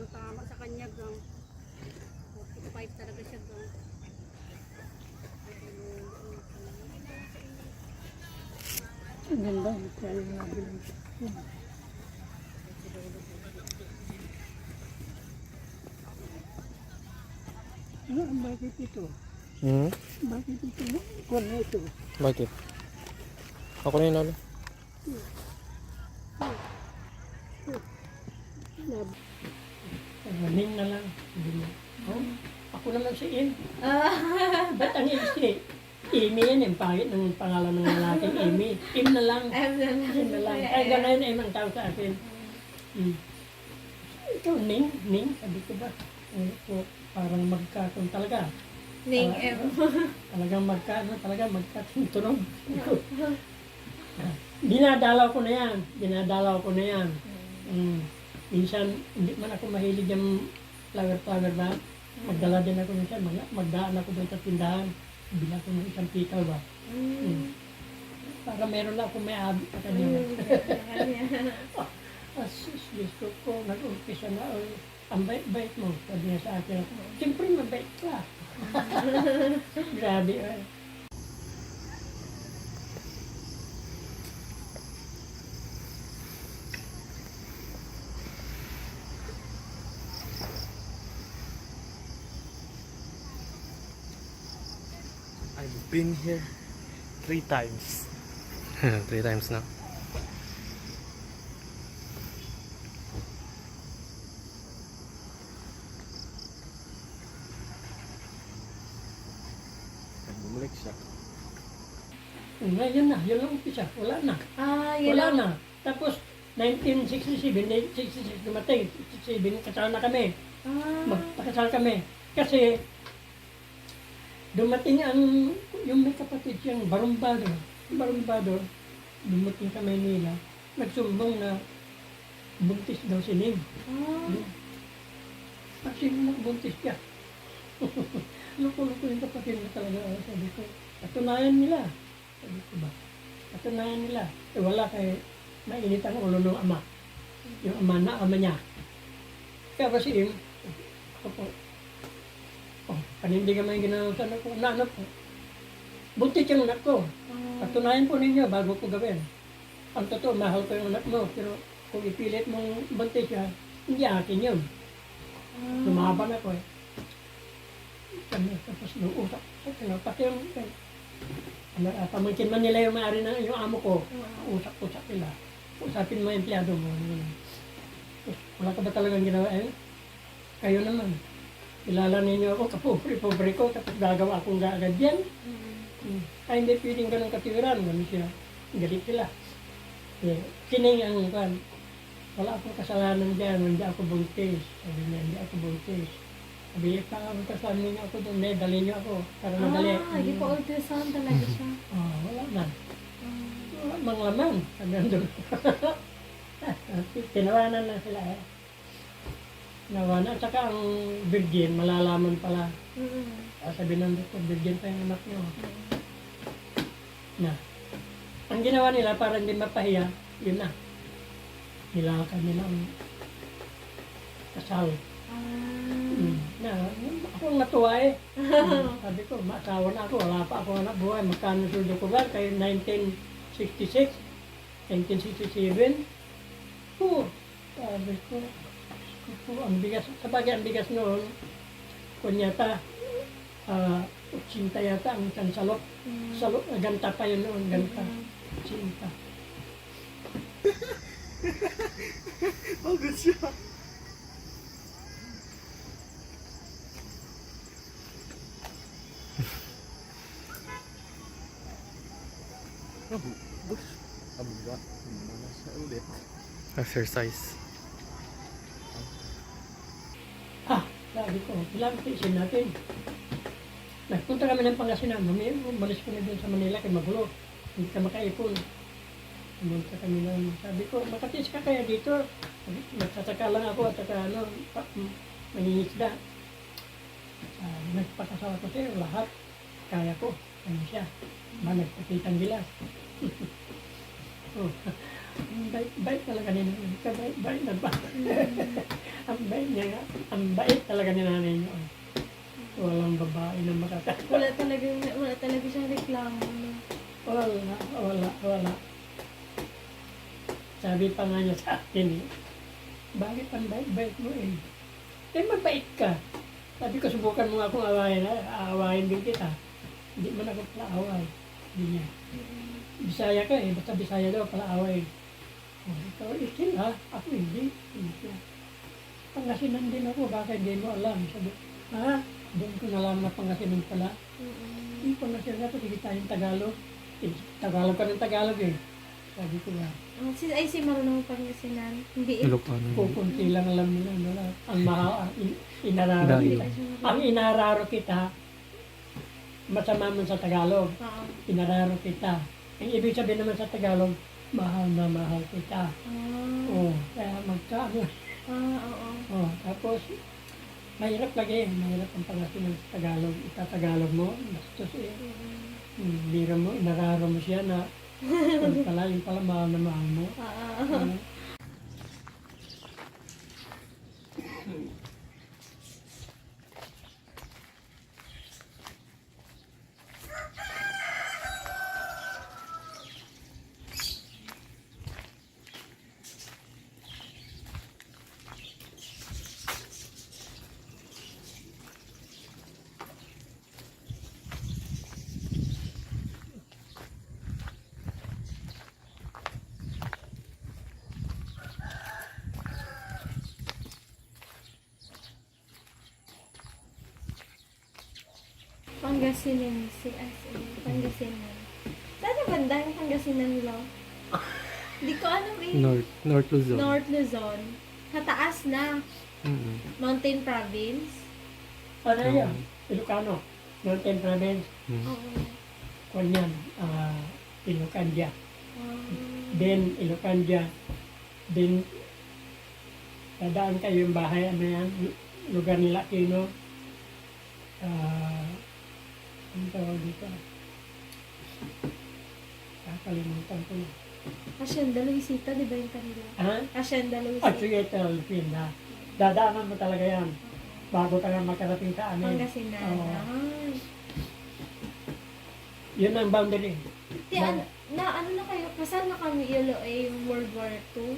tama sa kanya gang. 45 talaga siya gang. Ang ganda, kaya nga bilang siya. Bakit ito? Bakit ito? Kung na ito? Bakit? Ako na yun, lalo. Ning na lang. Oh, ako naman si In. Ba't ang In si? Amy yan, yung pangit ng pangalan ng lalaking Amy. Im na lang. Im na lang. Ay, gano'n Im ang tawag sa akin. Ito, Ning. Sabi ko ba? Parang magkakon talaga. Ning M. Talagang magkatuntunog. Dinadalaw ko na yan. Minsan, hindi man ako mahilig yung flower ba? Magdala din ako minsan, magdaan ako doon sa tindahan. Bila ko ng isang pitaw ba? Para meron lang akong may abit sa kanya. Diyos ko, nag-umpisa na, ang bait-bait mo, sabi niya sa akin. Siyempre, mabait ka. Grabe, I've been here 3 times. 3 times na. Bumalik siya. Ngayon na, yun lang umpisa. Wala na. Yun Wala lang. na. Tapos, 1967, 1966 dumating. 67, kasal na kami. Magpakasal kami. Kasi, dumating yung may kapatid siyang barumbado, dumating sa Maynila, nagsumbong na buntis daw si Ning. Kasi nagbuntis siya. Luko-luko yung kapatid na talaga, sabi ko, patunayan nila. Sabi ko ba, patunayan nila. Wala kay mainit ang ulo ng ama. Yung ama niya. Kaya ba si Im, ako po, panindigan mo yung ginawa sa anak ko, na po. Buntis yung anak ko. Patunayan po ninyo bago ko gawin. Ang totoo, mahal ko yung anak mo. Pero kung ipilit mong buntis siya, hindi akin yun. Lumaban ako eh. Tapos nung usap, pati yung pamangkin man nila yung may-ari na yung amo ko. Usap nila. Usapin mo yung empleyado mo. Wala ka ba talagang ginawa eh? Kayo naman. Kilala ninyo ako, kapobre ko, tapos gagawa akong agad yan. Ay, hindi pwedeng ganun katiwiran. Ganun siya. Galit sila. Kining ang kan. Wala akong kasalanan dyan, hindi ako buntis. Sabi niya, hindi ako buntis. Sabi niya, ang kasalanan ninyo ako doon, dali niyo ako, para madali. Hindi pa ultrasound talaga siya. Wala na. Wala mang laman. Sabi doon. Tinawanan na sila eh. Nawanan. At saka ang virgin, malalaman pala. Sabi ng doktor, virgin pa yung anak niyo. Na. Ang ginawa nila para hindi mapahiya, yun na. Nilakan nila ang kasal. Ako ang natuwa eh. Sabi ko, maasawa na ako, wala pa ako anak buhay. Magkano sundo ko ba? Kayo 1966, 1967. Sabi ko, ang bigas, sabagay ang bigas noon, kunyata, 80 yata ang isang salok. Salok, ganta pa yun noon, ganta. 80. Bagus siya. Bus. Aba, mana siya ulit. Exercise. Sabi ko, kailangan tiisin natin. Nagpunta kami ng Pangasinan, umalis kami doon sa Manila kay magulo. Hindi ka makaipon. Pumunta kami ng, sabi ko, makatiis ka kaya dito. Nagsasaka lang ako at saka mangingisda. Nagpakasawa ko sa'yo, lahat. Kaya ko, ano siya. Nagpakitang gilas. Ang bait talaga ni nanay. Kabait na ba? Ang bait niya nga. Ang bait talaga ni nanay niyo. Walang babae na makaka... Wala talaga siyang reklamo, no? Wala. Sabi pa nga niya sa akin bakit ang bait mo mabait ka. Sabi ko, subukan mo nga akong awayin, aawayin din kita. Hindi man ako pala away. Hindi niya. Bisaya ka basta Bisaya daw pala away. Ikaw, ikin ha? Ako hindi. Pangasinan din ako, baka hindi mo alam. Sabi, doon ko nalaman na Pangasinan pala. Hindi Pangasinan ako, sige tayong Tagalog. Tagalog ka ng Tagalog Sabi ko ba, Si marunong Pangasinan. Hindi. Ilocano. kukunti lang alam nila. Ang inararo Dahil. kita. Ang inararo kita, masama man sa Tagalog. Oo. Inararo kita. Ang ibig sabihin naman sa Tagalog, mahal na mahal kita. Kaya magkano. Oo. Tapos, mahirap mahirap ang Pangasinan sa Tagalog. Itatagalog mo, bastos bira mo, inararo mo siya na yung pala mahal na mahal mo. Pangasinan. Pangasinan. Saan na banda yung Pangasinan lo? Hindi ko alam North Luzon. North Luzon. Sa taas na. Mountain Province. Ano yan? Ilocano. Mountain Province. Oo. Kung yan, Ilocandia. Then, Ilocandia. Then, dadaan kayo yung bahay, lugar nila, Kino. Ang tawag dito. Kakalimutan ko na. Hacienda Luisita, di ba yung kanila? Hacienda Luisita. Sige, Telfin na. Dadaanan mo talaga yan. Bago ka nga makarating sa amin. Pangasinan. Oo. Yun ang boundary. Ano na kayo? Kasal na kami yung World War II?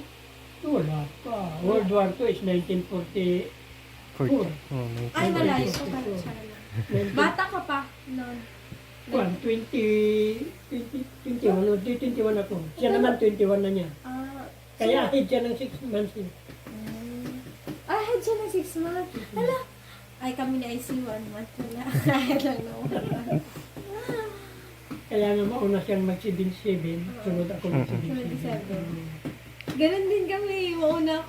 Wala pa. World War II is 1940. 40. Ay, malayo ko pala. Bata ka pa noon. 21 ako. Siya naman 21 na niya. Kaya ahead siya ng 6 months. Ahead siya ng 6 months. Hala. Ay, kami na IC 1 month na. Ahead lang na 1 month. Kaya nga mauna siyang mag-77. Sunod ako mag-77. Ganon din kami. Mauna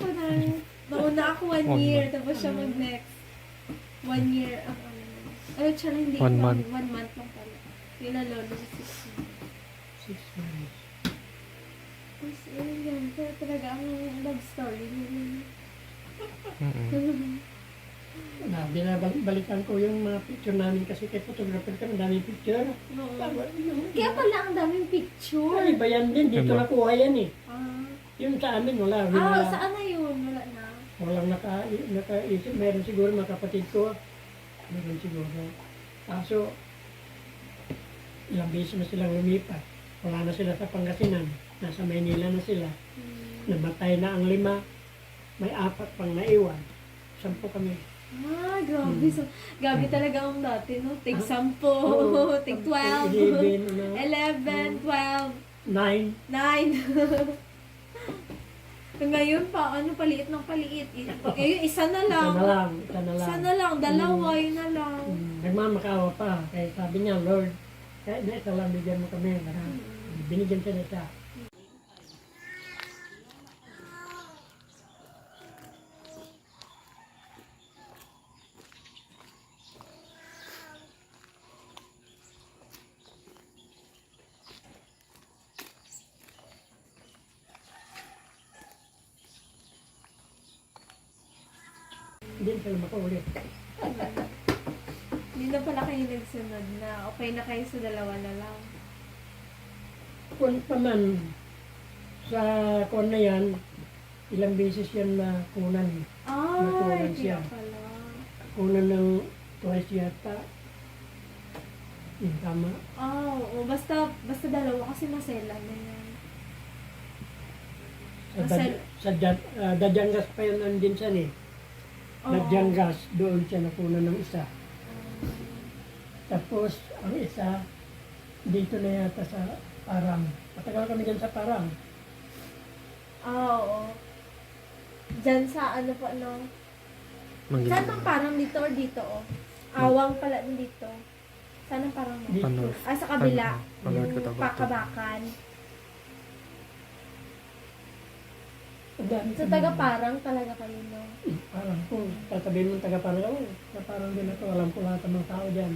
ako 1 year. Tapos siya mag-next. 1 year. Siya lang hindi. 1 month. 1 month lang pala. Yung lalo 6 months. 6 months. Tapos, yun. Pero talaga ang love story. Binabalikan ko yung mga picture namin kasi kay photographer ka, ang daming picture. Kaya pala ang daming picture. Ay, iba yan din. Dito nakuha yan Yung sa amin, wala. Saan na yun? Wala na. Walang nakaisip. Meron siguro mga kapatid ko. Meron siguro. Kaso, ilang beses na silang lumipat. Wala na sila sa Pangasinan. Nasa Maynila na sila. Namatay na ang 5. May 4 pang naiwan. 10 kami. Grabe. So, grabe talaga ang dati, no? Tig 10, tig 12, 11, 12, 9. 9. Ngayon pa, paliit ng paliit. Ngayon, isa na lang. Isa na lang, dalawa, yun na lang. Nagmamakawa pa. Kaya sabi niya, Lord, kahit na isa lang, bigyan mo kami. Binigyan siya na siya. Hindi sila makaulit. Hindi na pala kayo nagsunod na. Okay na kayo sa dalawa na lang. Kung pa man, sa kuwan na yan, ilang beses yan na kunan. Ay, Natulan kaya siya. pala. Kunan ng twice yata. Yung tama. Oo, basta dalawa kasi masela na yan. Sa, Dajangas pa yun nandun siya eh. Oo. Dajangas, doon siya nakunan ng isa. Tapos, ang isa, dito na yata sa Parang. Matagal kami dyan sa Parang. Oo. Diyan sa ano po, no? Saan ang parang dito or dito, oh? Awang pala dito. Saan ang parang mo? Dito. Panor. Sa kabila. Panor ko Yung tabato. Pakabakan. Ang dami So, kami- taga-parang talaga kayo, no? Parang kung tatabihin mo taga-Parang, sa Parang din ako, alam ko lahat ng mga tao dyan.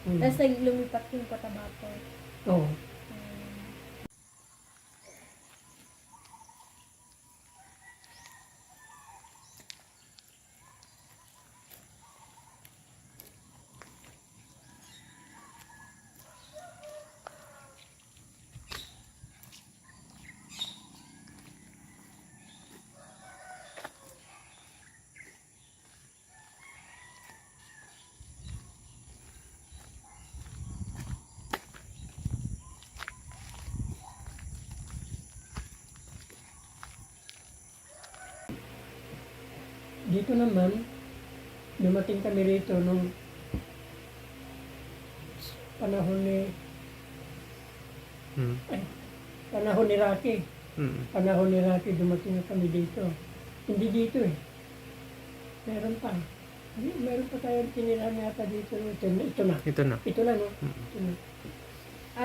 Tapos lumipat yung Cotabato. Oo. Dito naman, dumating kami rito nung panahon ni Mm. panahon ni Rocky. Mm. Panahon ni Rocky dumating na kami dito. Hindi dito eh. Meron pa. Meron pa tayong tinirahan yata dito. Ito na. Ito na. Ito na, no? Mm. Ito na.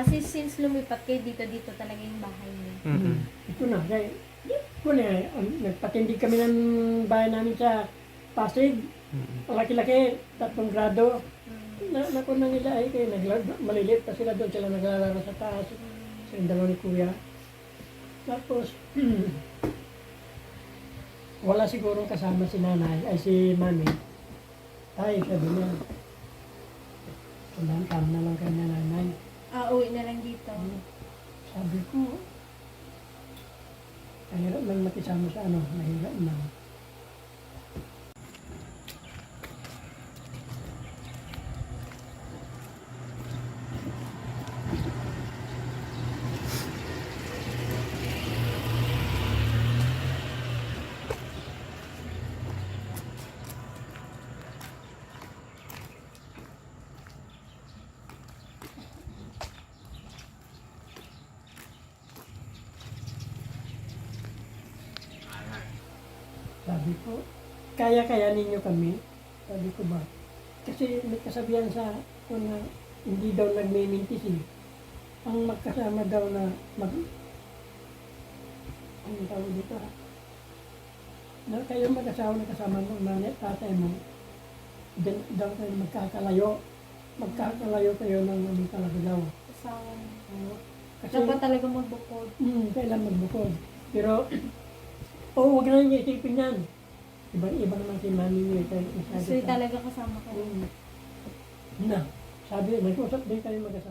Since lumipat kayo dito talaga yung bahay niyo. Mm. Ito na. Kaya, kung nagpatindig kami ng bahay namin sa Pasig. Mm. Malaki-laki, 3 grado. Naku na nila ay kayo, maliliit pa sila doon. Sila naglalaro sa taas. Sa dalawa ni Kuya. Tapos, wala sigurong kasama si nanay, ay si mami. Ay, sabi niya, tama na lang kanya nanay. Uwi na lang dito. Sabi ko, mahirap lang makisama sa ano, mahirap na. Sabi ko, kaya ninyo kami? Sabi ko ba? Kasi may kasabihan sa kung na hindi daw nagmimintis eh. Ang magkasama daw na ang tawag dito ha? Na kayo mag-asawa na kasama mo, nanay at tatay mo, din daw kayo magkakalayo. Magkakalayo kayo ng mga kalagalaw. Asawa mo. Kasi, Dapat talaga magbukod. kailan magbukod. Pero, wag na niyo isipin yan. Ibang naman si mami niyo. Kasi talaga kasama kayo. Na, sabi, nag-usap din kayo mag-asawa.